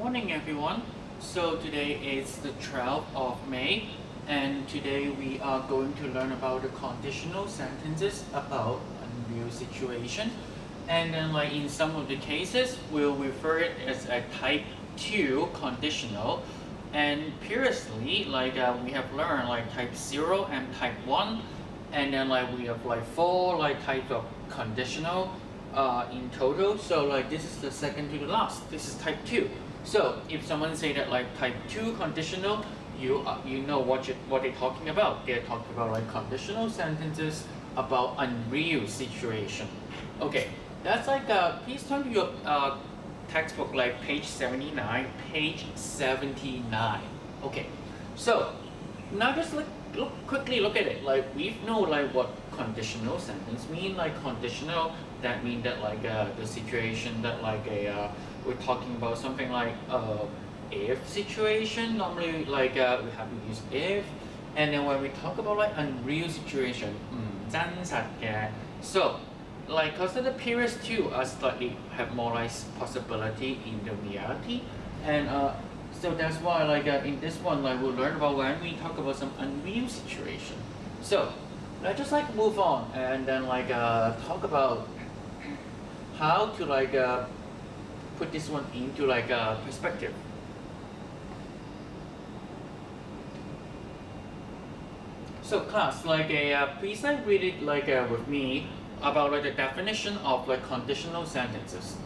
morning everyone. So today is the 12th of May and today we are going to learn about the conditional sentences about a real situation. And then like in some of the cases, we'll refer it as a type 2 conditional. And previously, we have learned like type 0 and type 1. And then like we have like 4 like types of conditional in total. So like this is the second to the last. This is type 2. So if someone say that like type 2 conditional, you know what they're talking about. They're talking about like conditional sentences about unreal situation. Okay, that's like please turn to your textbook like page 79, page 79. Okay, so now just quickly look at it. Like we know like what conditional sentence mean. Like conditional, that mean that like the situation that like we're talking about something like if situation. Normally like we have to use if, and then when we talk about like unreal situation, 真實嘅. So like because the previous two are slightly have more like possibility in the reality, and so that's why like in this one like we'll learn about when we talk about some unreal situation. So let's just like move on and then like talk about how to like put this one into like perspective. So class, like please like read it like with me about like the definition of like conditional sentences.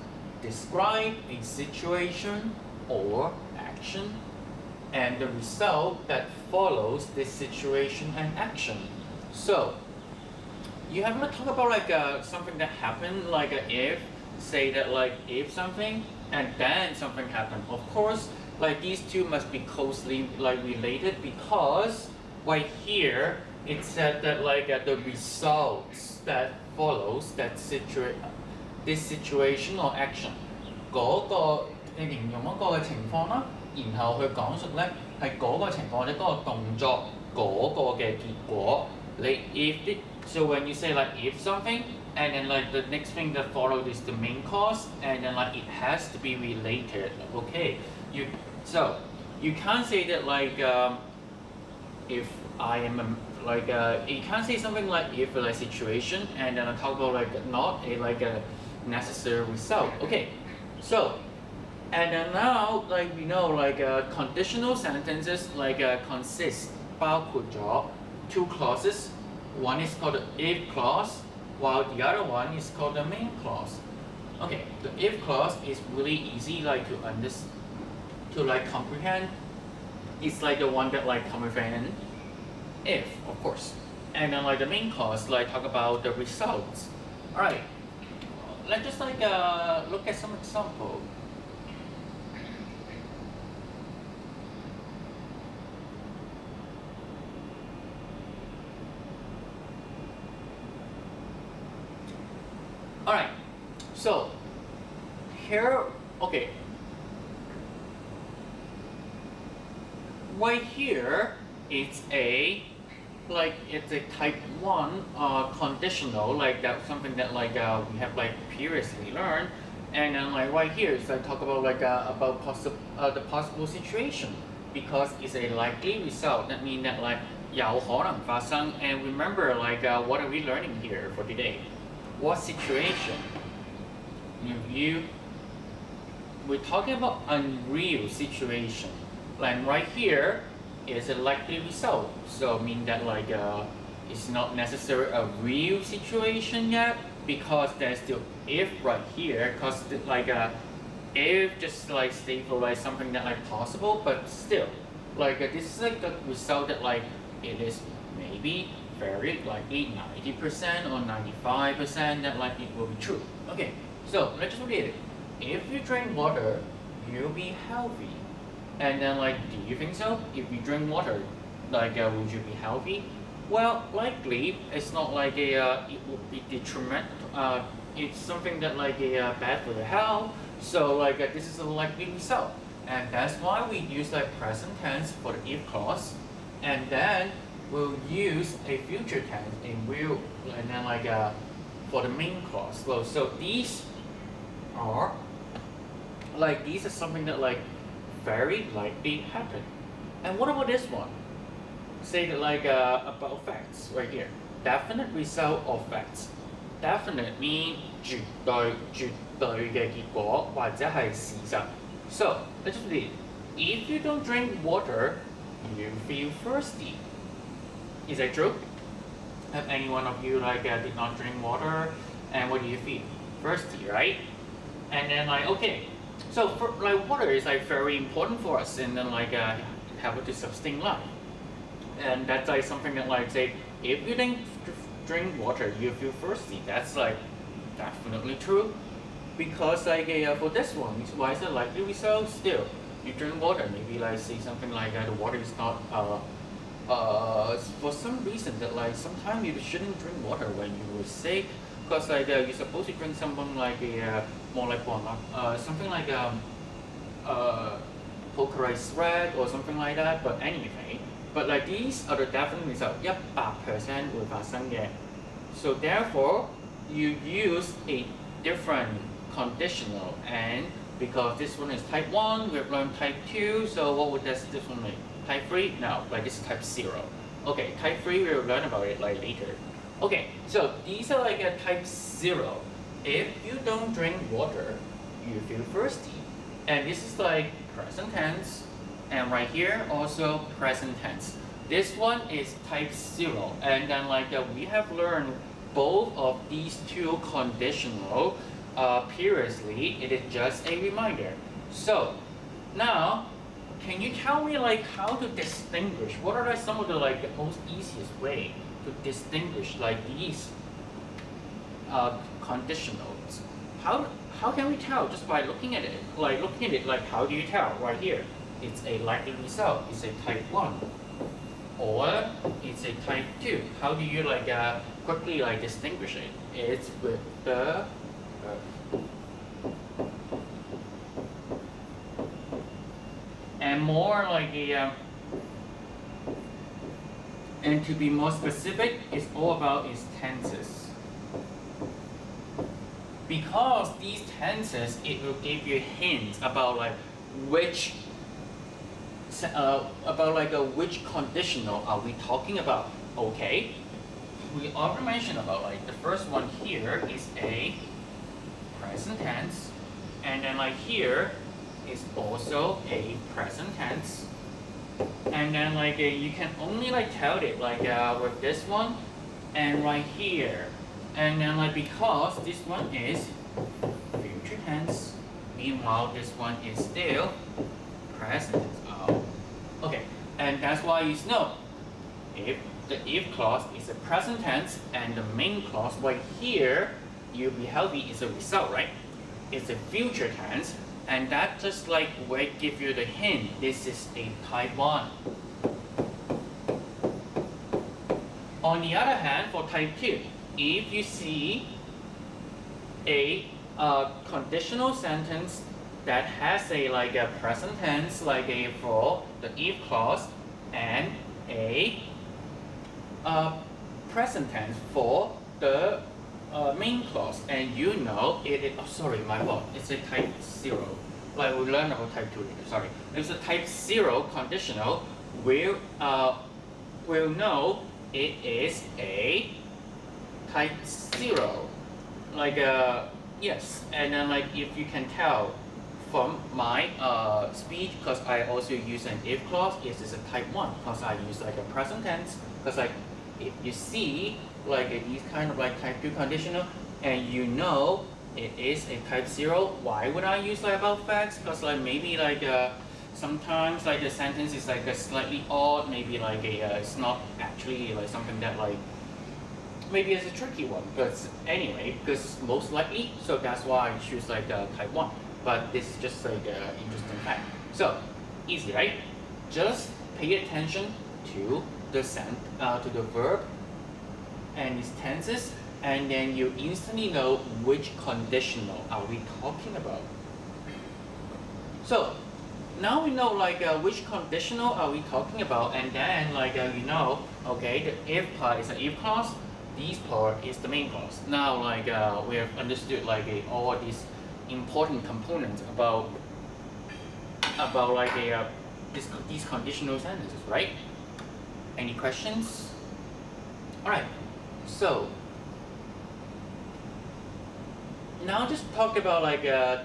Describe a situation or action and the result that follows this situation and action. So you have to talk about like something that happened, like if, say that like if something and then something happened. Of course, like these two must be closely like related because right here it said that like the results that follows this situation or action 嗰個你形容嗰個嘅情況啦，然後去講述咧係嗰個情況或者嗰個動作嗰個嘅結果。你 so when you say like if something and then like the next thing that follows is the main cause and then like it has to be related. Okay, so you can't say that like if I am you can't say something like if a like, situation and then I talk about like not a like a necessary result. Okay, so and then now like we know like conditional sentences like consist 包括咗 two clauses. One is called the if clause while the other one is called the main clause. Okay, the if clause is really easy like to like comprehend. It's like the one that like comprehend if, of course. And then like the main clause like talk about the results. Alright, let's just like look at some example. Alright, so here, okay, right here it's a type 1 conditional, like that's something that like we have like previously learned, and then like right here it's like talk about like about the possible situation because it's a likely result. That means that like 有可能發生. And remember like what are we learning here for today? What situation? We're talking about unreal situation. Like right here is a likely result. So mean that like it's not necessarily a real situation yet because there's still if right here. Cause like if just like stay for like something that like possible, but still like this is like the result that like it is maybe very likely 90% or 95% that like it will be true. Okay, so let's just read it. If you drink water, you'll be healthy. And then like, do you think so? If you drink water, like would you be healthy? Well, likely it's not like it would be detrimental. It's something that like bad for the health. So like this is a likely result. And that's why we use like present tense for the if clause. And then we'll use a future tense in will, and then like for the main clause. So these are something that like very likely happen. And what about this one? Say that like about facts right here. Definite result of facts. Definite mean 絕對嘅結果或者係事實。So let's just read. If you don't drink water, you feel thirsty. Is that true? Have any one of you like did not drink water, and what do you feel? Thirsty, right? And then like okay, so for, like water is like very important for us, and then like help to sustain life. And that's like something that like say if you didn't drink water, you feel thirsty. That's like definitely true, because like for this one, why is it likely result? Still, you drink water, maybe like say something like the water is not for some reason that like sometimes you shouldn't drink water when you were sick, because like you're supposed to drink something like a more like something like pulverized thread or something like that. But anyway, but like these are the definite result 100% 會發生嘅. So therefore, you use a different conditional, and because this one is type 1, we've learned type 2, so what would this one make? Type 3? No, like this is type 0. Okay, type 3 we'll learn about it like later. Okay, so these are like a type 0. If you don't drink water, you feel thirsty. And this is like present tense, and right here also present tense. This one is type 0, and then like we have learned both of these two conditional previously. It is just a reminder. So now, can you tell me like how to distinguish? What are some of the like the most easiest way to distinguish like these conditionals? How can we tell just by looking at it? Like looking at it, like how do you tell? Right here, it's a likely result. It's a type 1, or it's a type 2. How do you like quickly like distinguish it? It's with the and more like a and to be more specific, it's all about its tenses. Because these tenses, it will give you hints about like which which conditional are we talking about. Okay, we already mentioned about like the first one here is a present tense, and then like here is also a present tense, and then like you can only like tell it like with this one and right here, and then like because this one is future tense, meanwhile this one is still present tense. Oh, okay, and that's why you know if the if clause is a present tense and the main clause right here, you'll be healthy is a result, right? It's a future tense, and that just like will give you the hint. This is a type 1. On the other hand, for type 2, if you see a conditional sentence that has a like a present tense, like a for the if clause, and a present tense for the main clause, and you know it is, oh sorry, my fault, it's a type 0. Like we learned about type 2 later, sorry. It's a type 0 conditional, we'll know it is a type 0. Like yes, and then like if you can tell from my speech, because I also use an if clause, it is a type 1, because I use like a present tense, because like if you see like these kind of like type 2 conditional, and you know it is a type 0, why would I use like about facts? Because like maybe like sometimes like the sentence is like a slightly odd, maybe like it's not actually like something that like maybe it's a tricky one, but anyway, because most likely, so that's why I choose like type 1. But this is just like an interesting fact. So easy, right? Just pay attention to the to the verb and its tenses, and then you instantly know which conditional are we talking about. So now we know like which conditional are we talking about, and then like you know, okay, the if part is an if clause, this part is the main clause. Now like we have understood like all these important components about about like these conditional sentences, right? Any questions? All right. So now just talk about like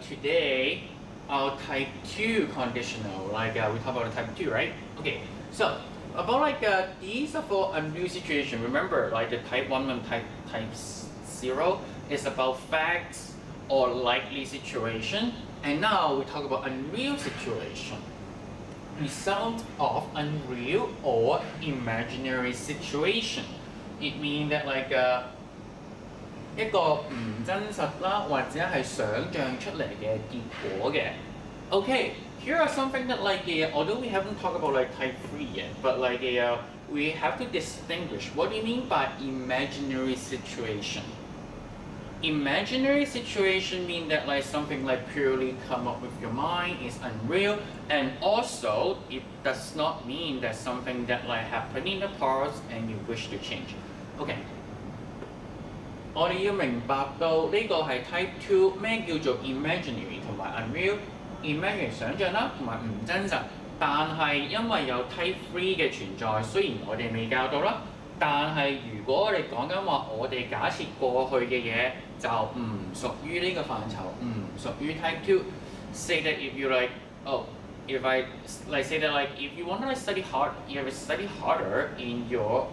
today our type 2 conditional. Like we talk about type 2, right? Okay. So about like these are for unreal situation. Remember, like the type 1 and type 0 is about facts or likely situation, and now we talk about unreal situation. Result of unreal or imaginary situation. It means that like 一個唔真實啦，或者係想像出嚟嘅結果嘅。Okay, here are something that like although we haven't talked about like type 3 yet, but like we have to distinguish what do you mean by imaginary situation. Imaginary situation mean that like something like purely come up with your mind is unreal, and also it does not mean that something that like happened in the past and you wish to change. Okay. 我哋要明白到呢個係 type 2，咩叫做 imaginary 同埋 unreal。imaginary 想像啦，同埋唔真實。但係因為有 type 3嘅存在，雖然我哋未教到啦，但係如果我哋講緊話，我哋假設過去嘅嘢就唔屬於呢個範疇，唔屬於 type 2。Say that if you like, oh, if I like say that like if you want to study hard, you have to study harder in your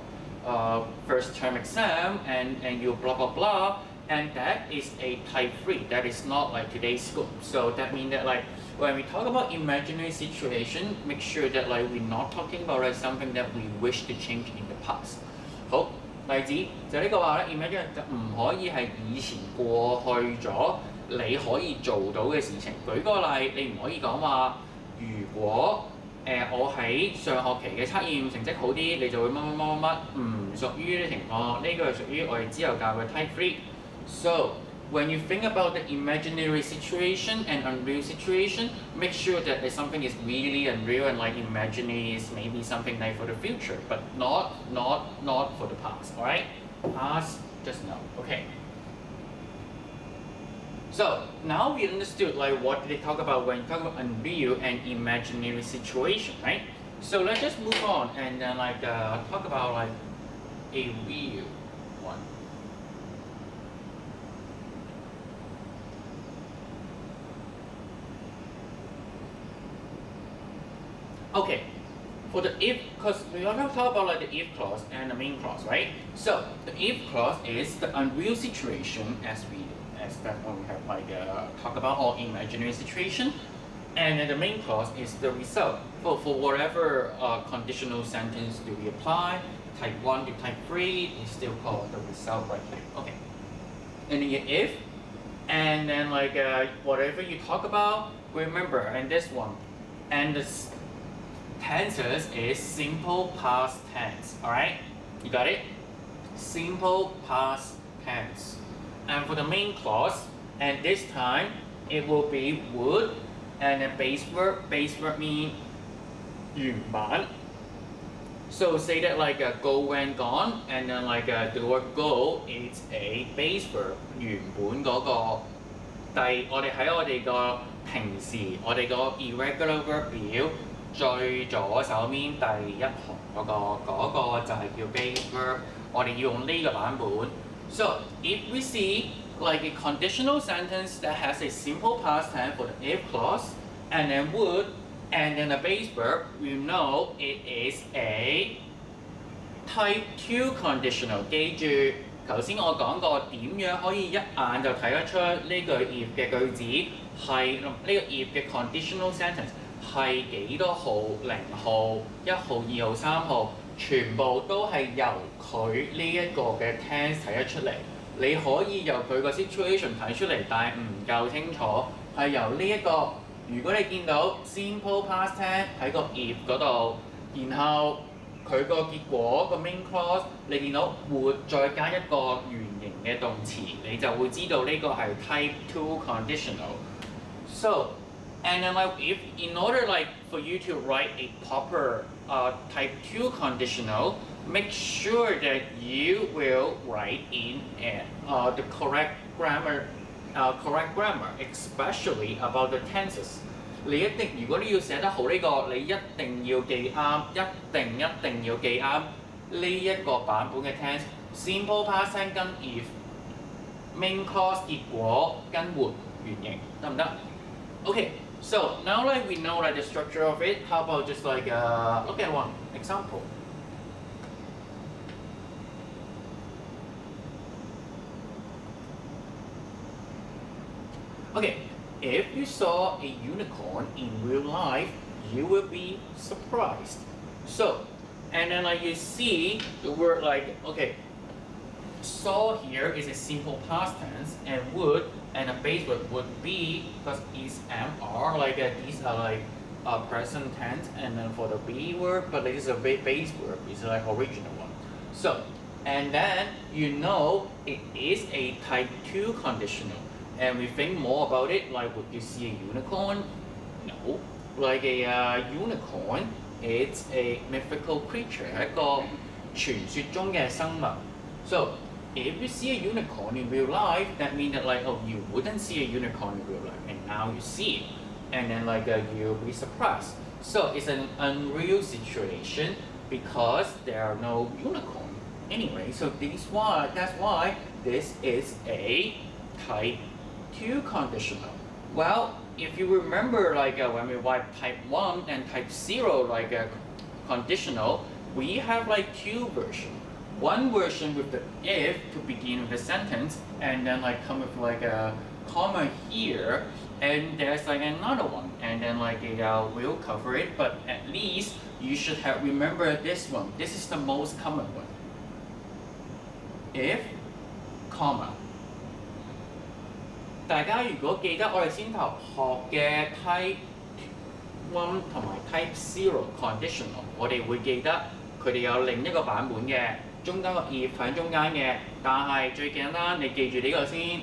first term exam and you blah blah blah, and that is a type 3. That is not like today's school. So that means that like when we talk about imaginary situation, make sure that like we're not talking about like something that we wish to change in the past. 好，例子就呢個話咧 ，imagine 就唔可以係以前過去咗你可以做到嘅事情。舉個例，你唔可以講話如果我喺上學期嘅測驗成績好啲，你就會乜乜乜乜乜，唔屬於呢情況。呢個係屬於我哋之後教嘅 type 3。So when you think about the imaginary situation and unreal situation, make sure that if something is really unreal and like imaginary is maybe something like for the future, but not for the past. All right? Past, just no. Okay. So now we understood like what they talk about when you talk about unreal and imaginary situation, right? So let's just move on and then like talk about like a real one. Okay, for the if, because we are going to talk about like the if clause and the main clause, right? So the if clause is the unreal situation as that when we have like talk about or imaginary situation, and then the main clause is the result. For whatever conditional sentence do we apply, type 1 to type 3 is still called the result right here. Okay, and then if, and then like whatever you talk about, remember, and this one, and the tenses is simple past tense. All right, you got it? Simple past tense. And for the main clause, and this time it will be would, and then base verb. Base verb mean 原版. So say that like go when gone, and then like the word go is a base verb 原本嗰個。我哋喺我哋個平時我哋個 irregular verb 表最左手面第一行嗰個就係叫 base verb， 我哋要用呢個版本。So if we see like a conditional sentence that has a simple past tense for the if clause, and then would, and then a base verb, we know it is a type 2 conditional. 記住，頭先我講過點樣可以一眼就睇得出呢句 if 嘅句子係呢個 if 嘅 conditional sentence 係幾多號、0號、1號、2號、3號。全部都係由佢呢一個嘅 tense 睇得出嚟，你可以由佢個 situation 睇出嚟，但係唔夠清楚，係由呢一個。如果你見到 simple past tense 喺個 if 嗰度，然後佢個結果個 main clause 你見到會再加一個原形嘅動詞，你就會知道呢個係 type 2 conditional. So, and then like if in order like for you to write a proper type 2 conditional, make sure that you will write in the correct grammar, especially about the tenses. 你一定如果你要寫得好呢個，你一定要記啱，一定要記啱呢一個版本嘅 tense。Simple past tense 跟 if main clause 結果跟活原形得唔得 ？Okay, so now like we know like the structure of it. How about just like look at one example. Okay, if you saw a unicorn in real life, you will be surprised. So, and then like you see the word like, okay, saw here is a simple past tense, and would and a base word would be, because is MR, like these are like present tense, and then for the be word, but this is a base word, it's like original one. So, and then you know it is a type 2 conditional. And we think more about it, like would you see a unicorn? No. Like a unicorn, it's a mythical creature, 一個傳說中嘅生物。So if you see a unicorn in real life, that means that like, oh, you wouldn't see a unicorn in real life, and now you see it, and then like you'll be surprised. So it's an unreal situation because there are no unicorn anyway. So that's why this is a type 2 conditional. Well, if you remember like when we write type 1 and type 0 like conditional, we have like two versions. One version with the if to begin with the sentence, and then like come with like a comma here, and there's like another one, and then like we'll cover it, but at least you should have remember this one. This is the most common one. If, comma. 大家如果記得我哋先頭學嘅 type 1同埋 type 0 conditional， 我哋會記得佢哋有另一個版本嘅，中間個 if 喺中間嘅，但係最簡單你記住呢個先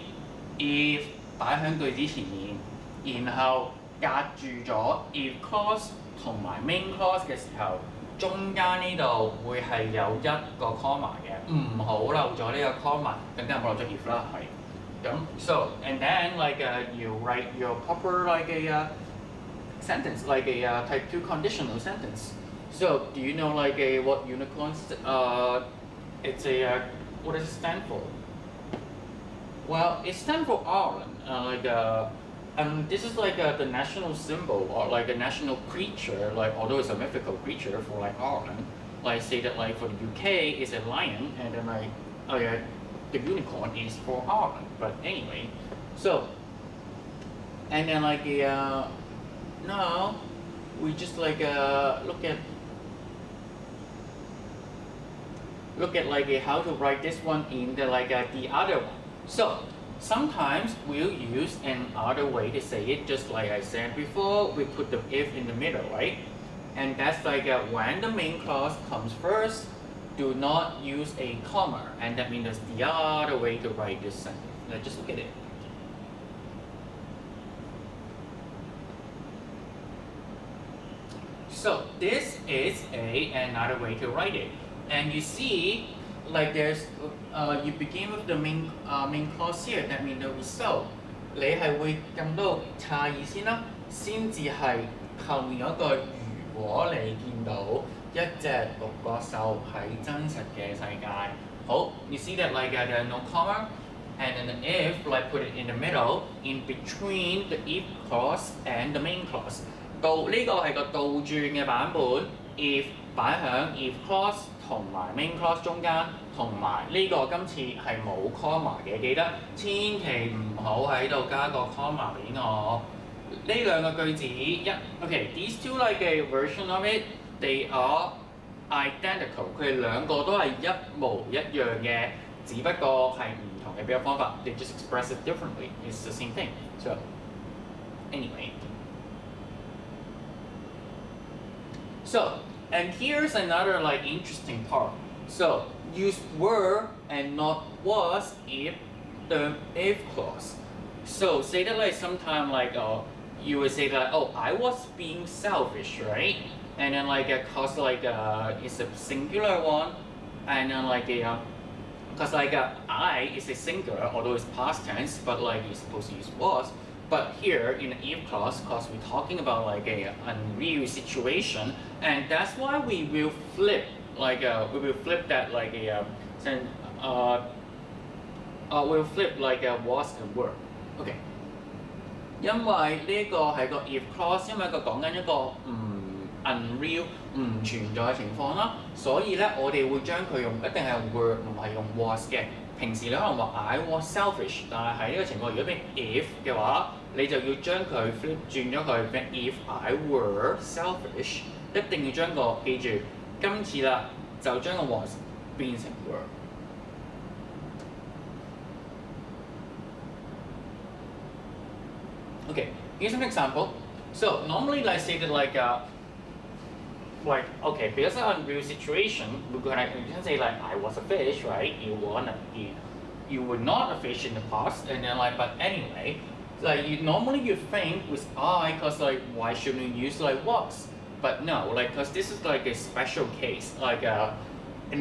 ，if 擺喺句子前面，然後隔住咗 if clause 同埋 main clause 嘅時候，中間呢度會係有一個 comma 嘅，唔好漏咗呢個 comma， 更加唔好漏咗 if 啦，係。So and then like you write your proper like a sentence, like a type 2 conditional sentence. So do you know like what unicorns? It's a what does it stand for? Well, it stands for Ireland. And this is like the national symbol or like a national creature. Like although it's a mythical creature for like Ireland, like say that like for the UK it's a lion, and then like the unicorn is for Ireland, but anyway, so, and then like now we just like look at like how to write this one in the like the other one. So sometimes we'll use another way to say it, just like I said before, we put the if in the middle, right? And that's like when the main clause comes first, do not use a comma, and that means that's the other way to write this sentence. Let's just look at it. So this is another way to write it, and you see, like there's you begin with the main clause here. That means the result. 你係會感到詫異先啦，先至係後面嗰個如果你見到。一隻獨角獸喺真實嘅世界。好 ，you see that like there are no comma, and then the if like put it in the middle, in between the if clause and the main clause。倒呢個係個倒轉嘅版本 ，if 擺響 if clause 同埋 main clause 中間，同埋呢個今次係冇 comma 嘅，記得千祈唔好喺度加個 comma 俾我。呢兩個句子，OK，these two like a version of it。They are identical， 佢哋兩個都係一模一樣嘅，只不過係唔同嘅表達方法。They just express it differently. It's the same thing. So anyway, so and here's another like interesting part. So use were and not was if the if clause. So say that like sometime like you would say that I was being selfish, right? And then like cause like it's a singular one, and then like cause like I is a singular, although it's past tense, but like you're supposed to use was. But here in the if clause, because we're talking about like a unreal situation, and that's why we will flip that like a we'll flip like a was and were. Okay. 因為呢個係個 if clause，因為佢講緊一個unreal 唔存在嘅情況啦，所以咧我哋會將佢用一定係 were 唔係用 was 嘅。平時你可能話 I was selfish， 但係喺呢個情況如果變 if 嘅話，你就要將佢 flip 轉咗佢變 if I were selfish， 一定要將個記住今次啦就將個 was 變成 were。Okay, here's an example. So normally let's say that like okay, because of unreal situation, we can say like I was a fish, right? You were not a fish in the past, and then like but anyway, like normally you think with I, cause like why shouldn't you use like was? But no, like cause this is like a special case, like an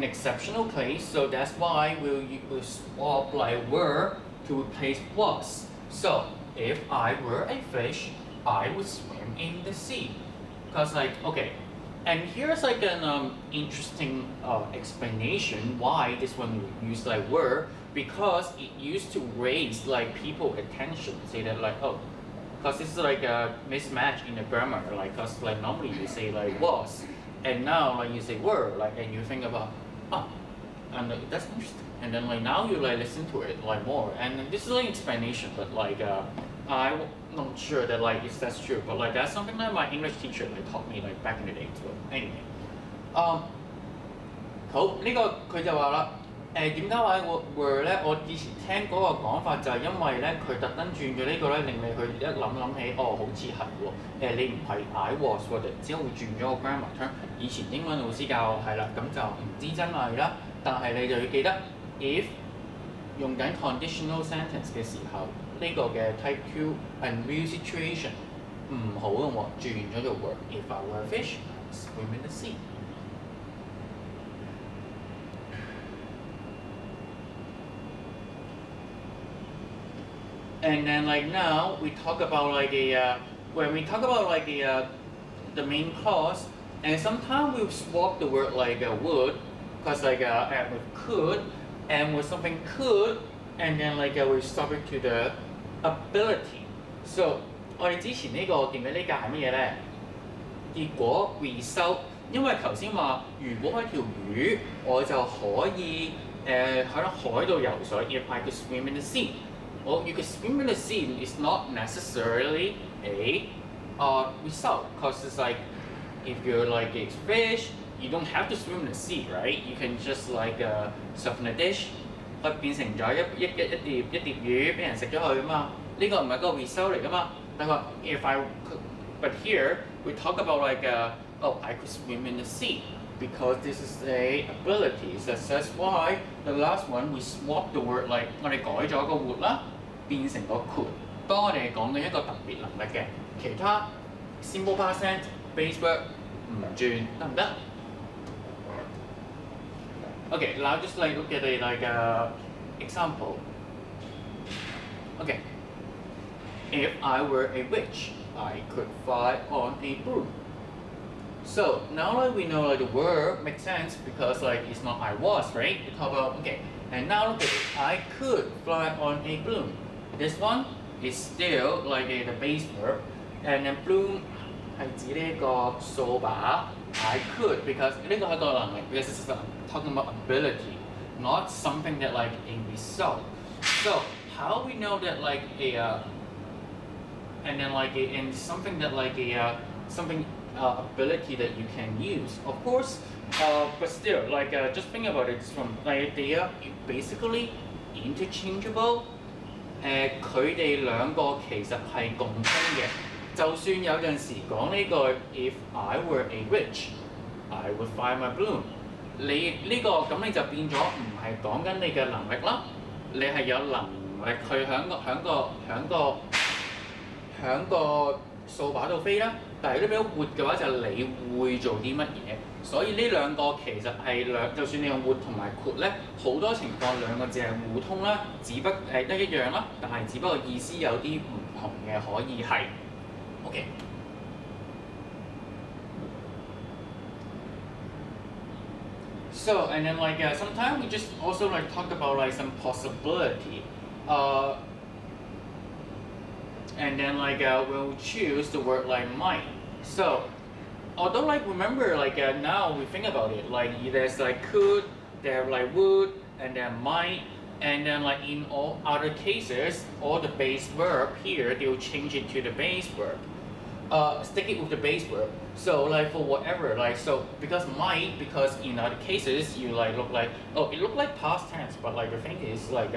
exceptional case. So that's why we'll swap like were to replace was. So if I were a fish, I would swim in the sea. Cause like okay, and here's like an interesting explanation why this one we use like were, because it used to raise like people attention. Say that like oh, cause this is like a mismatch in the grammar. Like cause like normally you say like was, and now like you say were, like and you think about oh, and that's interesting. And then like now you like listen to it like more, and this is like explanation, but like I'm not sure that like if that's true, but like that's something that my English teacher like taught me like back in the day as well. Anyway， 好呢個佢就話啦，點解話我 were 咧？我以前聽嗰個講法就係因為咧佢特登轉咗呢個咧，令你去一諗起哦，好似係喎，你唔係 I was 喎，突然之間會轉咗個 grammar term。以前英文老師教係啦，咁就唔知真係啦，但係你就要記得 if 用緊 conditional sentence 嘅時候。呢個嘅 type 2 unreal situation 唔好嘅喎，轉咗做 were。If I were a fish, I'd swim in the sea。And then like now we talk about like when we talk about like the main clause, and sometimes we swap the word like would, because like with could, and with something could, and then like we swap it to the ability. So 我哋之前呢個記唔記得呢格係乜嘢咧？結果回收，因為頭先話如果係條魚，我就可以喺海度游水。If I could swim in the sea, well, you could swim in the sea is not necessarily a result, because it's like if you're like a fish, you don't have to swim in the sea, right? You can just like surf in a dish。佢變成咗一碟魚俾人食咗佢啊嘛，呢個唔係個 result 嚟噶嘛。但係話 if I could, but here we talk about like oh I could swim in the sea because this is a ability. So that's why the last one we swap the word like 我哋改咗個 would 啦，變成個 could。當我哋講緊一個特別能力嘅，其他 simple past tense base verb 唔轉得唔得？ Okay, now just like look at a like example. Okay, if I were a witch, I could fly on a broom. So now that we know like the word makes sense because like it's not I was, right? We talk about okay, and now look at it. I could fly on a broom. This one is still like the base verb, and then broom 係指呢個掃把。I could because 呢個係一個能力 because it's talking about ability, not something that like a result. So how we know that like a and then like and something that like a something ability that you can use. Of course, but still like just think about it from like they are basically interchangeable. 佢哋兩個其實係共通嘅。就算有陣時講呢句 If I were a witch, I would fly my broom。你呢個咁你就變咗唔係講緊你嘅能力啦，你係有能力去響個掃把度飛啦。但係如果俾活嘅話，就你會做啲乜嘢？所以呢兩個其實係就算你用活同埋括咧，好多情況兩個字係互通啦，只不都一樣啦，但係只不過意思有啲唔同。同嘅，可以係 OK。So and then like sometimes we just also like talk about like some possibility, and then like we'll choose the word like might. So although like remember like now we think about it like there's like could, there like would, and then might, and then like in all other cases all the base verb here they'll change it to the base verb. Stick it with the base verb. So like for whatever, like so because might, because in other cases you like look like, oh it look like past tense, but like the thing is like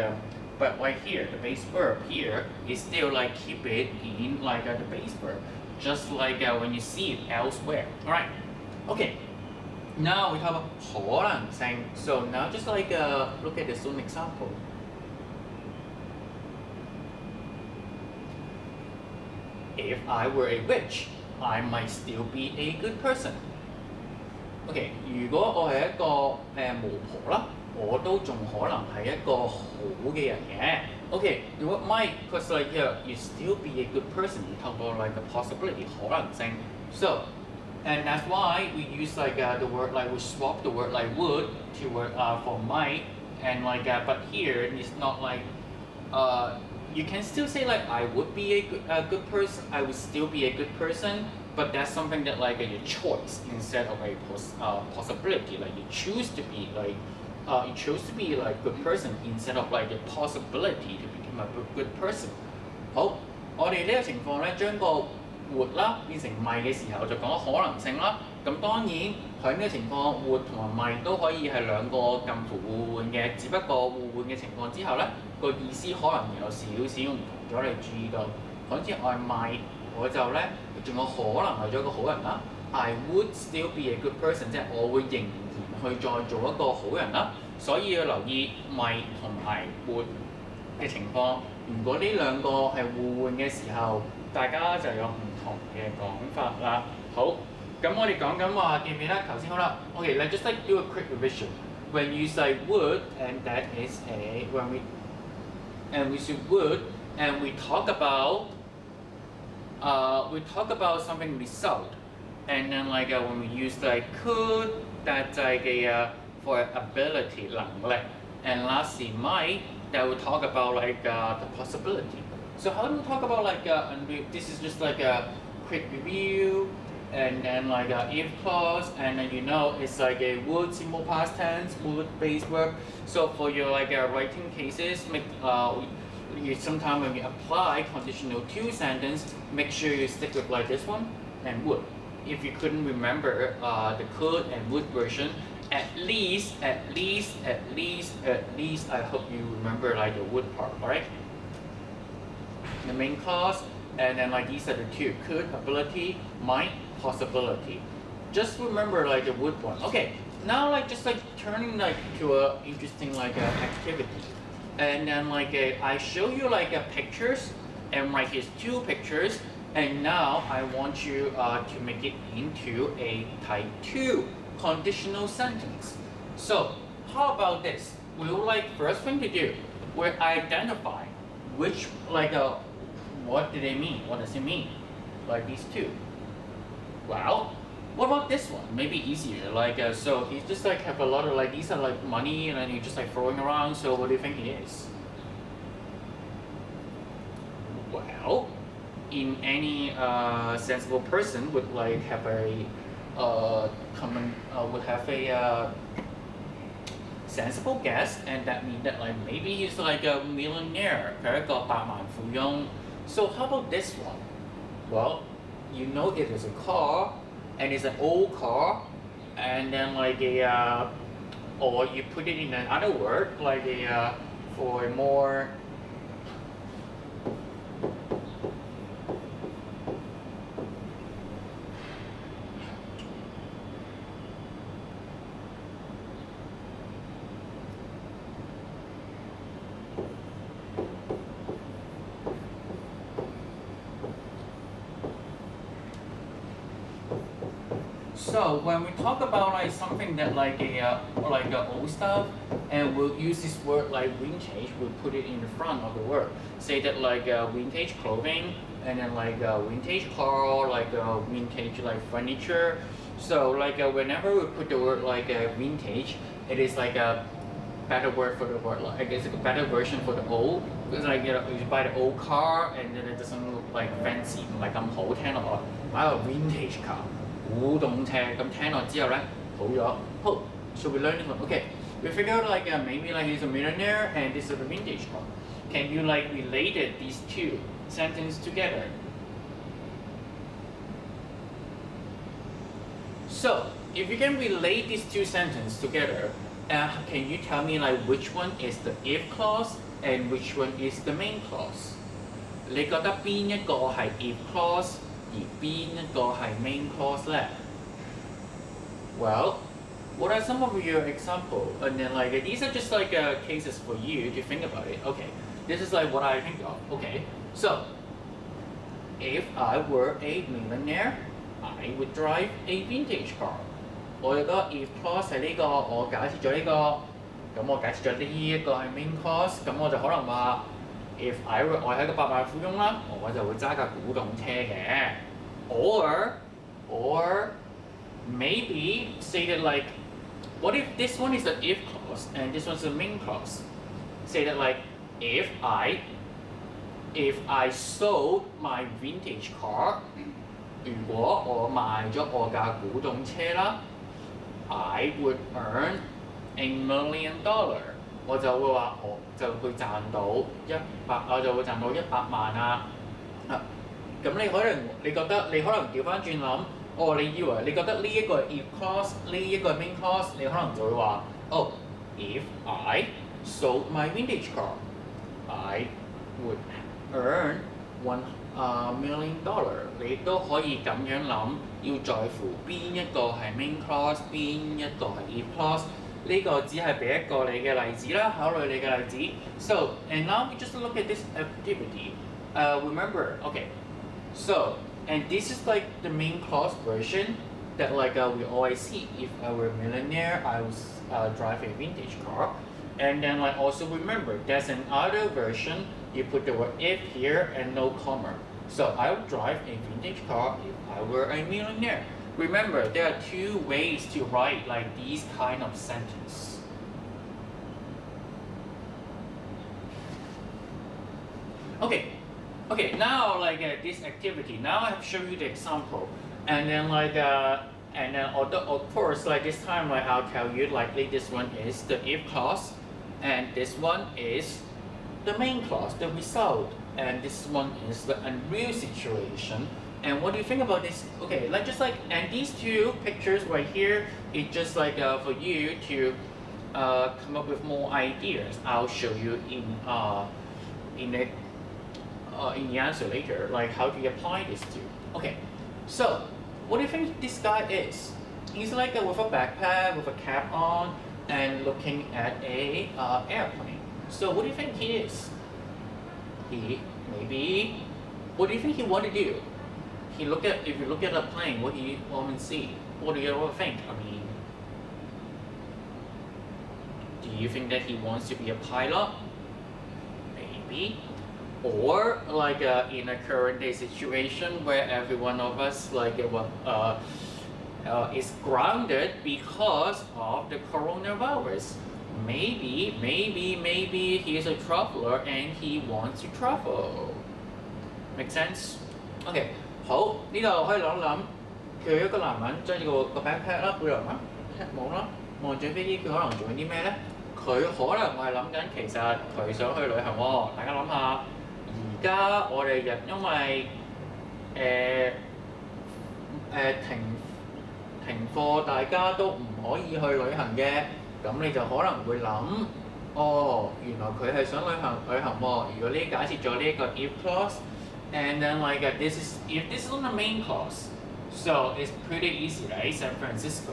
but right here the base verb here is still like keep it in like the base verb, just like when you see it elsewhere. Alright, okay. Now we have 可能性. So now just like look at this one example. If I were a witch, I might still be a good person. OK， 如果我係一個巫婆啦，我都仲可能係一個好嘅人嘅。OK， 如果 might，cause like you still be a good person， 透過 like a possibility 可能性。So and that's why we use like the word like we swap the word like would to word for might, and like but here it's not like you can still say like I would be a good person, I would still be a good person, but that's something that like your choice instead of a possibility. Like you choose to be like good person instead of like the possibility to become a good person. 好，我哋呢個情況咧，將個would啦變成might嘅時候，就講可能性啦。咁當然喺呢個情況would同埋might都可以係兩個近乎互換嘅，只不過互換嘅情況之後咧，個意思可能有少少唔同咗。你注意到，好似我係might，我就咧仲有可能係咗一個好人啦。I would still be a good person， 即係我會仍然去再做一個好人啦。所以要留意might同埋would嘅情況。如果呢兩個係互換嘅時候，大家就有唔同嘅講法啦。好，咁我哋講緊話記唔記得頭先好啦 ？Okay, let's just like do a quick revision. When you say would, and that is a we say would, and we talk about something result, and then like when we use like could, that's like a for ability 能力, and lastly might, that we talk about like the possibility. So how do we talk about like and this is just like a quick review, and then like a if clause, and then you know it's like a would simple past tense, would base verb. So for your like writing cases, make you sometimes when you apply conditional to sentence, make sure you stick with like this one and would. If you couldn't remember the could and would version, at least I hope you remember like the would part, alright? The main clause, and then like these are the two, could, ability, might, possibility. Just remember like the would one. Okay, now like just like turning like to a interesting like activity, and then like I show you like pictures, and like here's two pictures, and now I want you to make it into a type 2 conditional sentence. So how about this? We'll like first thing to do, we'll identify which like what do they mean? What does it mean? Like these two. Well, what about this one? Maybe easier. Like so he just like have a lot of like these are like money, and then you're just like throwing around. So what do you think it is? Well, in any sensible person would like have a would have a sensible guess, and that means that like maybe he's like a millionaire, 佢係一個百萬富翁. So how about this one? Well, you know it is a car, and it's an old car, and then like or you put it in another word like for a more So when we talk about like something that like a old stuff, and we'll use this word like vintage, we'll put it in the front of the word. Say that like vintage clothing, and then like a vintage car, like a vintage like furniture. So like whenever we put the word like vintage, it is like a better word for the word. Like it's a better version for the old. Because like you buy the old car and then it doesn't look like fancy，唔係咁好聽落去。買個 vintage car，古董車咁聽落之後咧，好咗。好，so we learn this one. Okay, we figure out like maybe like he's a millionaire and this is a vintage car. Can you like relate these two sentences together? So if you can relate these two sentences together, can you tell me like which one is the if clause and which one is the main clause? 你覺得邊一個係 if clause 而邊一個係 main clause 咧 Well, what are some of your examples? And then like these are just like cases for you to think about it. Okay, this is like what I think of. Okay, so if I were a millionaire, I would drive a vintage car. 我有個 if clause 係呢個，我假設咗呢個，咁我假設咗呢一個係 main clause，咁我就可能話 if I were 我係一個百萬富翁啦，我就會揸架古董車嘅。Or maybe say that like, what if this one is the if clause and this one's the main clause? Say that like if I sold my vintage car， 如果我賣咗我架古董車啦 I would earn $1 million。我就會話我就會賺到我就會賺到100萬啊！咁你可能調翻轉諗，你以為你覺得呢一個係 if clause， 呢一個係 main clause， 你可能就會話if I sold my vintage car, I would earn $1 million。 你都可以咁樣諗，要在乎邊一個係 main clause， 邊一個係 if clause。呢個只係俾一個你嘅例子啦，考慮你嘅例子。So and now we just look at this activity. Remember, okay. So and this is like the main clause version that like we always see. If I were a millionaire, I would drive a vintage car. And then like also remember, there's another version. You put the word if here and no comma. So I would drive a vintage car if I were a millionaire. Remember, there are two ways to write like these kind of sentence. Okay, now like this activity. Now I have shown you the example, and then like and then of course like this time like I'll tell you likely this one is the if clause, and this one is the main clause, the result, and this one is the unreal situation. And what do you think about this? Okay, like just like and these two pictures right here, it's just like for you to come up with more ideas. I'll show you in the answer later, like how do you apply this to. Okay, so what do you think this guy is? He's like with a backpack, with a cap on, and looking at a airplane. So what do you think he is? What do you think he want to do? If you look at a plane, what do you want to see? What do you think? I mean, do you think that he wants to be a pilot? Maybe. Or like in a current day situation where every one of us like is grounded because of the coronavirus. Maybe he is a traveler and he wants to travel. Make sense? Okay. 好，呢度可以諗諗，佢一個男人將個 backpack 啦，背囊啦，冇啦，望住飛機，佢可能做緊啲咩咧？佢可能係諗緊，其實佢想去旅行喎。大家諗下，而家我哋人因為停課，大家都唔可以去旅行嘅，咁你就可能會諗，原來佢係想旅行喎。如果呢假設咗呢一個 if clause。And then like if this is on the main clause, so it's pretty easy, right? San Francisco.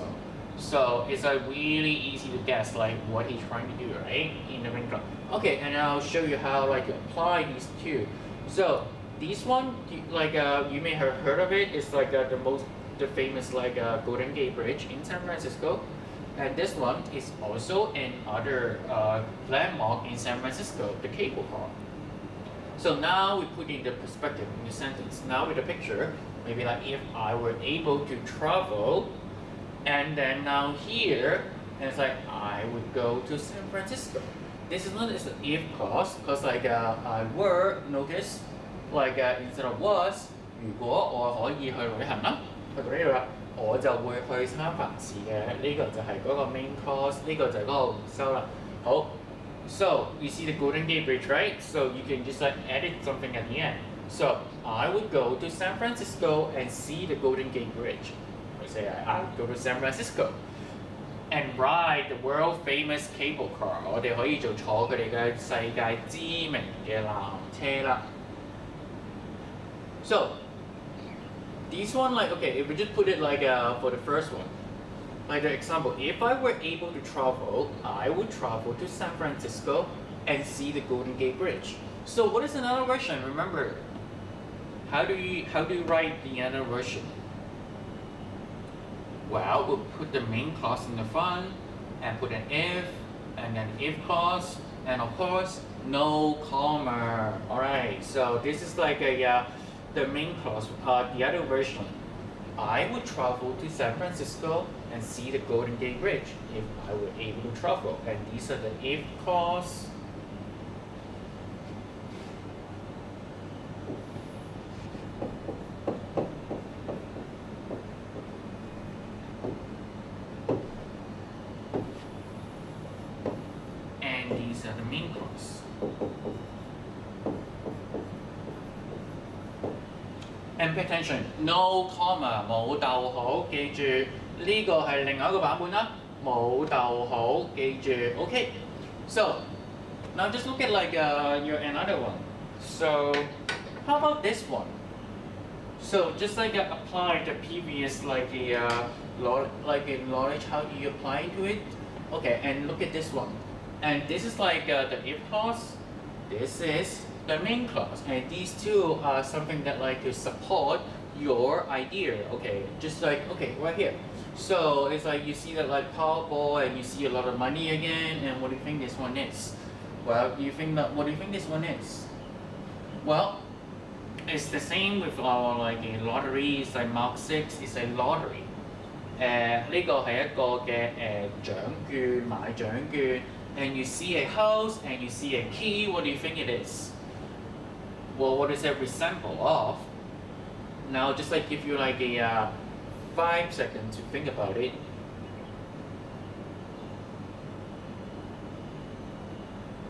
So it's like really easy to guess like what he's trying to do, right? In the main clause. Okay, and I'll show you how like to apply these two. So this one, like you may have heard of it. It's like the most the famous like Golden Gate Bridge in San Francisco, and this one is also another landmark in San Francisco, the cable car. So now we put in the perspective in the sentence. Now with the picture, maybe like if I were able to travel, and then now here, and it's like I would go to San Francisco. This is not an if clause, because like I were, notice, like instead of was, 如果我可以去旅行啦，去到呢度啦，我就會去三藩市嘅。呢、個就係嗰個 main clause，呢個就係嗰個回收啦。好。So you see the Golden Gate Bridge, right? So you can just like edit something at the end. So I would go to San Francisco and see the Golden Gate Bridge. I say I would go to San Francisco and ride the world famous cable car. 我哋可以做坐佢哋嘅世界知名嘅纜車啦。So this one, like okay, if we just put it like for the first one. Like the example, if I were able to travel, I would travel to San Francisco and see the Golden Gate Bridge. So what is another version? Remember, how do you write the other version? Well, we'll put the main clause in the front and put an if, and then if clause, and of course, no comma. Alright, so this is like the main clause, the other version. I would travel to San Francisco and see the Golden Gate Bridge if I were able to travel. And these are the if clause. And these are the main clause. And pay attention, no comma 冇逗號，記住呢個係另外一個版本啦，冇逗號，記住 OK. So now just look at like your another one. So how about this one? So just like apply the previous like knowledge, how do you apply to it? Okay, and look at this one. And this is like the if clause. This is the main clause, and these two are something that like to support your idea. Okay, just like okay right here. So it's like you see that like Powerball, and you see a lot of money again. And what do you think this one is? Well, what do you think this one is? Well, it's the same with our like a lottery. It's like Mark 6 is a lottery. 呢個係一個嘅獎券買獎券。And you see a house and you see a key, what do you think it is? Well, what does it resemble of? Now, just like give you like a 5 seconds to think about it.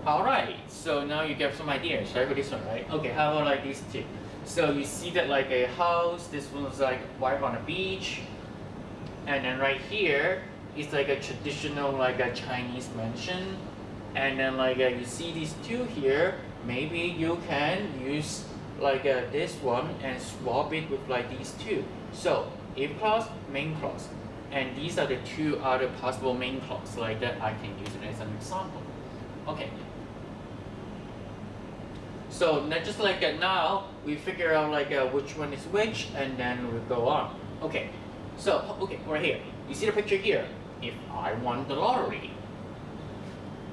Alright, so now you get some ideas, right, for this one, right? Okay, how about like these two? So you see that like a house, this one's like right on a beach. And then right here, it's like a traditional like a Chinese mansion, and then like you see these two here. Maybe you can use like this one and swap it with like these two. So if clause, main clause, and these are the two other possible main clause like that. I can use it as an example. Okay. So now just like now we figure out like which one is which, and then we go on. Okay. So okay, right here. You see the picture here. If I won the lottery,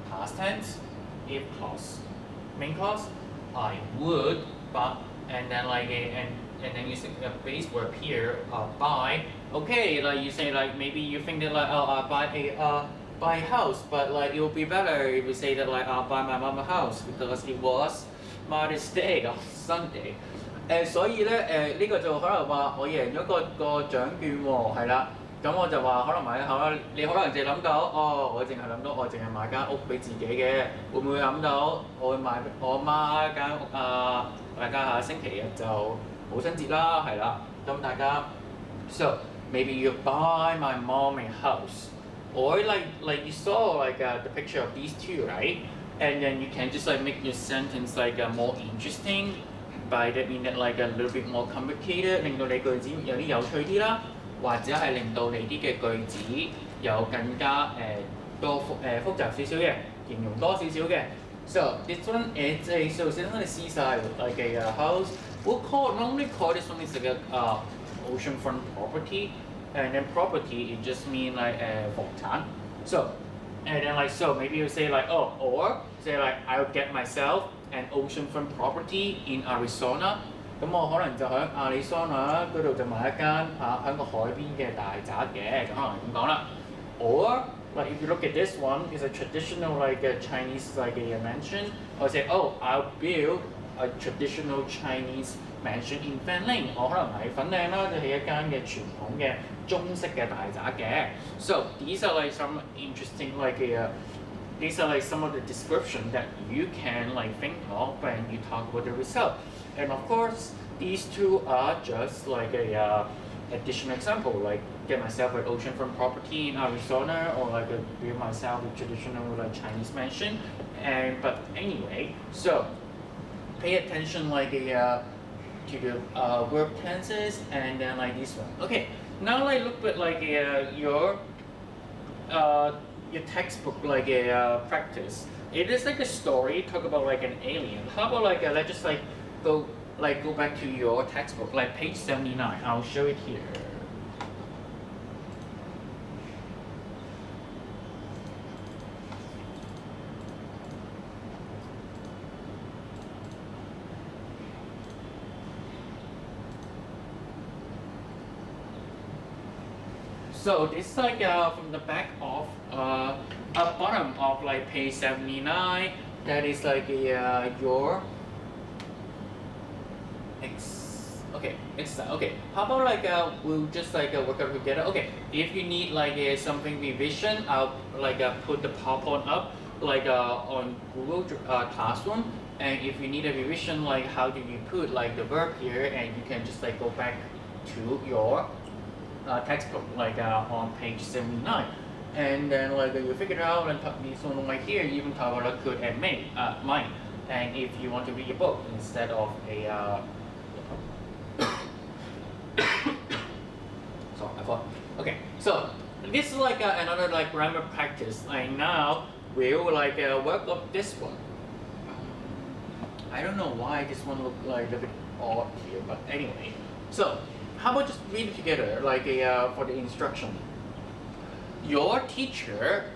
past tense, if clause, main clause, I would, but, and then like and then you say a base verb here, buy. Okay, like you say like maybe you think that like buy a house, but like it would be better if you say that like buy my mom a house because it was Mother's Day on Sunday. 所以咧呢個就可能話我贏咗個獎券喎，係啦。咁我就話可能買一口啦，你可能淨係諗到，我淨係諗到我淨係買間屋俾自己嘅，會唔會諗到我會買我媽間屋啊？大家下星期日就母親節啦，係啦，咁大家 so maybe you buy my mom a house, or like you saw like the picture of these two, right? And then you can just like make your sentence like more interesting. By that mean that like a little bit more complicated， 令到你句子有啲有趣啲啦。或者係令到你啲嘅句子有更加複雜少少嘅，形容多少少嘅。So this one is so since on the seaside like a house, we'll normally call this one is like a oceanfront property, and then property it just mean like 房產. So, and then like so maybe you say like oh or say like I'll get myself an oceanfront property in Arizona. 咁我可能就喺亞利桑那嗰度就買一間喺個海邊嘅大宅嘅，咁可能咁講啦。Or like if you look at this one, it's a traditional like a Chinese like a mansion. Or say oh I'll build a traditional Chinese mansion in Fanling. 我可能喺粉嶺啦，就起一間嘅傳統嘅中式嘅大宅嘅。So these are like some interesting like these are like some of the description that you can like think of when you talk about the result. And of course, these two are just like a additional example, like get myself an oceanfront property in Arizona, or like build myself a traditional like Chinese mansion. And but anyway, so pay attention like to the verb tenses and then like this one. Okay, now like look at like your textbook like a practice. It is like a story talk about like an alien. How about like let's just like go back to your textbook, like page 79. I'll show it here. So this is like from the back of bottom of like page 79. That is like your okay. How about like we'll just like work out together. Okay, if you need like something revision, I'll like put the PowerPoint up like on Google Classroom. And if you need a revision, like how do you put like the verb here, and you can just like go back to your textbook like on page 79. And then like you figure it out and this one right here, even talk about could and may, might. And if you want to read a book instead of a sorry, I thought. Okay, so this is like another like grammar practice. And now we'll like work up this one. I don't know why this one looked like a bit odd here, but anyway. So how about just read it together like for the instruction. Your teacher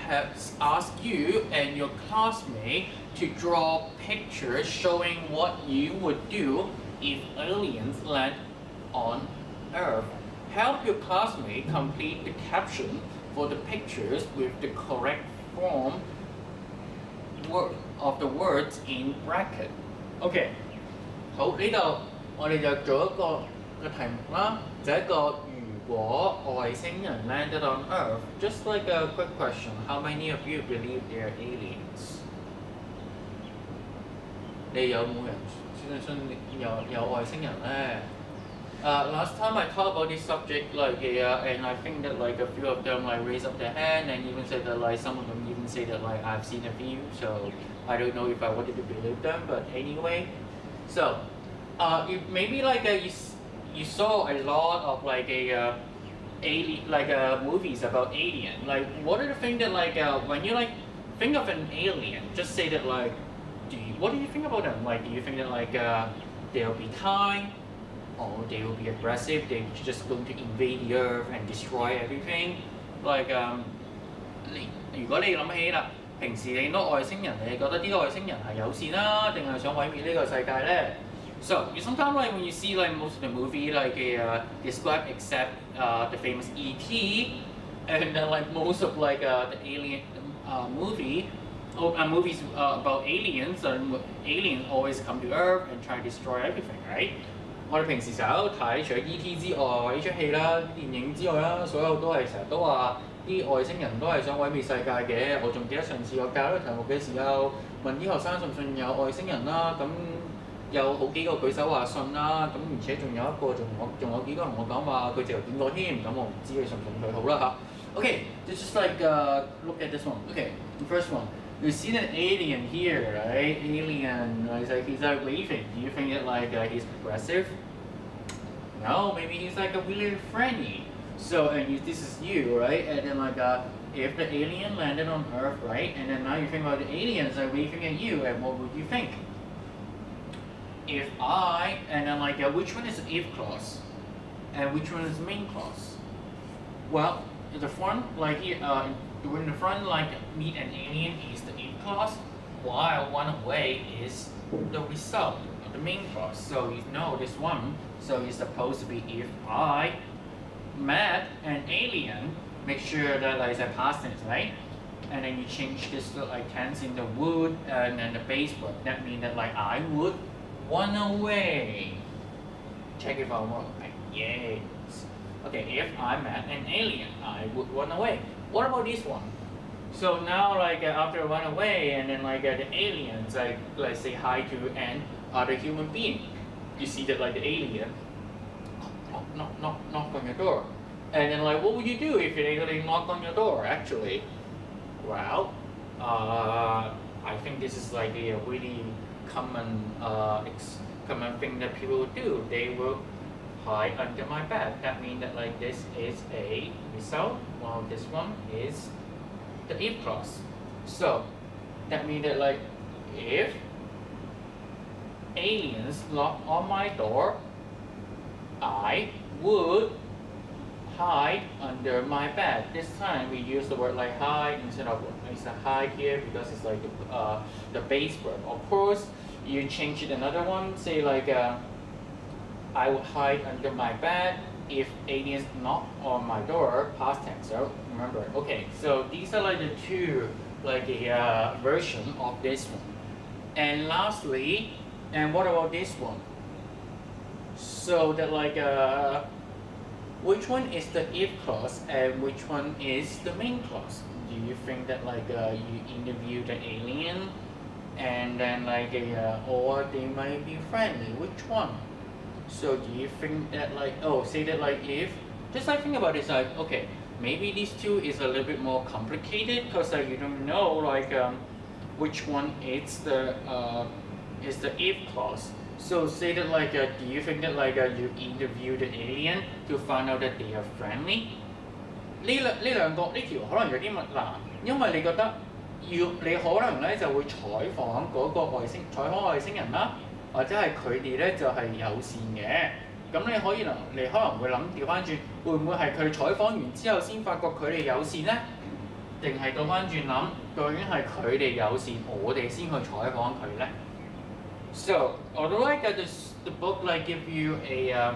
has asked you and your classmate to draw pictures showing what you would do if aliens land on Earth. Help your classmate complete the caption for the pictures with the correct form of the words in bracket. Okay. 好，呢度我哋就做一個嘅題目啦，就一個如果外星人 landed on Earth. Just like a quick question, how many of you believe they're aliens? 你有冇人相信有外星人咧？Last time I talked about this subject, like and I think that like a few of them like raised up their hand and even said that like some of them even say that like I've seen a few. So I don't know if I wanted to believe them, but anyway. So if maybe like you saw a lot of like movies about alien. Like what are the things that like when you like think of an alien, just say that like what do you think about them? Like do you think that like they'll be kind? Or they will be aggressive, they're just going to invade the earth and destroy everything. Like 如果你諗起啦，平時你攞外星人，你覺得啲外星人係友善啦，定係想毀滅呢個世界咧？ So sometimes like when you see like most of the movie like describe except the famous E.T. and then like most of like the alien movies about aliens, aliens always come to Earth and try to destroy everything, right? 我哋平時成日都睇，除咗 E.T. 之外，呢出戲啦、電影之外啦，所有都係成日都話啲外星人都係想毀滅世界嘅。我仲記得上次我教呢個題目嘅時候，問啲學生信唔信有外星人啦，咁有好幾個舉手話信啦，咁而且仲有一個仲有幾個同我講話佢直頭見過添，咁我唔知你信唔信佢好啦嚇。Okay, just like look at this one. Okay, the first one. You see an alien here, right? Alien, like he's like waving. Do you think that like he's aggressive? No, maybe he's like a really friendly. So this is you, right? And then like if the alien landed on Earth, right? And then now you think about the aliens like waving at you, and what would you think? If I and then like which one is the if clause? and which one is the main clause? Well, the front, like here, during the front, like meet an alien is the if clause, while one away is the result, the main clause. So you know this one, so it's supposed to be if I met an alien, make sure that like it's a past tense, right? And then you change this to like tense in the would and then the base verb. That means that like I would run away. Check if I work, right? Yes. Okay, if I met an alien, I would run away. What about this one? So now like after run away and then like the aliens like say hi to an other human being. You see that like the alien knock on your door. And then like what would you do if an alien knock on your door actually? Well, I think this is like a really common common thing that people do. They will hide under my bed. That means that like this is a result, while this one is the if clause. So that means that like if aliens knock on my door, I would hide under my bed. This time we use the word like hide instead of it's a hide here because it's like the base verb. Of course, you change it another one. Say like I would hide under my bed if aliens knock on my door. Past tense. So remember. Okay. So these are like the two like a version of this one. And lastly, and what about this one? So that like which one is the if clause and which one is the main clause? Do you think that like you interview the alien and then like or they might be friendly? Which one? So do you think that like say that like if just like think about this like okay maybe these two is a little bit more complicated because like you don't know like which one is the if clause. So say that like do you think that like you interview the alien to find out that they are friendly？ 呢條可能有啲難，因為你覺得你可能咧就會採訪嗰個採訪外星人啦，或者係佢哋咧就係友善嘅。咁你可能會諗調翻轉，會唔會係佢採訪完之後先發覺佢哋友善咧？定係倒翻轉諗，究竟係佢哋友善，我哋先去採訪佢咧？ So, although like the book like give you a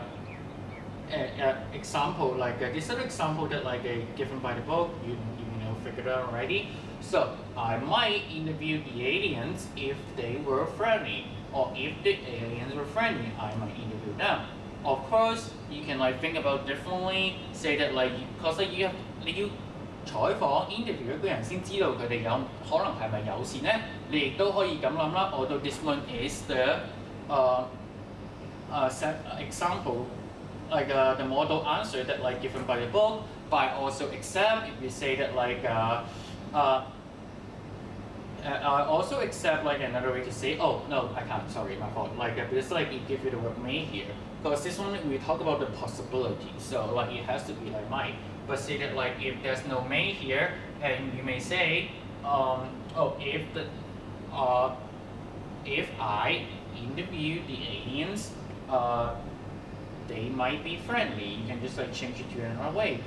example like this is an example that like given by the book you know figured out already. So I might interview the aliens if they were friendly, or if the aliens were friendly, I might interview them. Of course, you can like think about differently. Say that like because like you要採訪 interview 一個人先知道佢哋可能係咪友善咧？你亦都可以咁諗啦。Although this one is the example, like the model answer that like given by the book, but I also accept if you say that like I also accept like another way to say oh no I can't sorry my fault like because like it gives you the word may here because this one we talk about the possibility so like it has to be like might. But say that like if there's no may here, and you may say, if I interview the aliens, they might be friendly. You can just like change it to another way,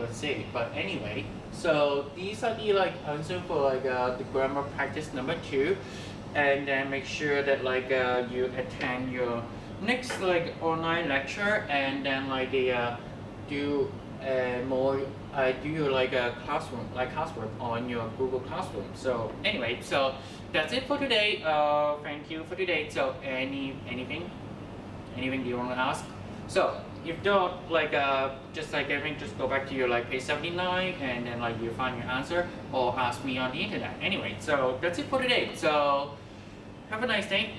but anyway. So these are the like answer for like the grammar practice number 2, and then make sure that like you attend your next like online lecture, and then like do more do your like a classwork on your Google Classroom. So anyway, so that's it for today. Thank you for today. So anything do you want to ask? So if not, like just like everything, just go back to your like page 79 and then like you find your answer or ask me on the internet. Anyway, so that's it for today. So have a nice day.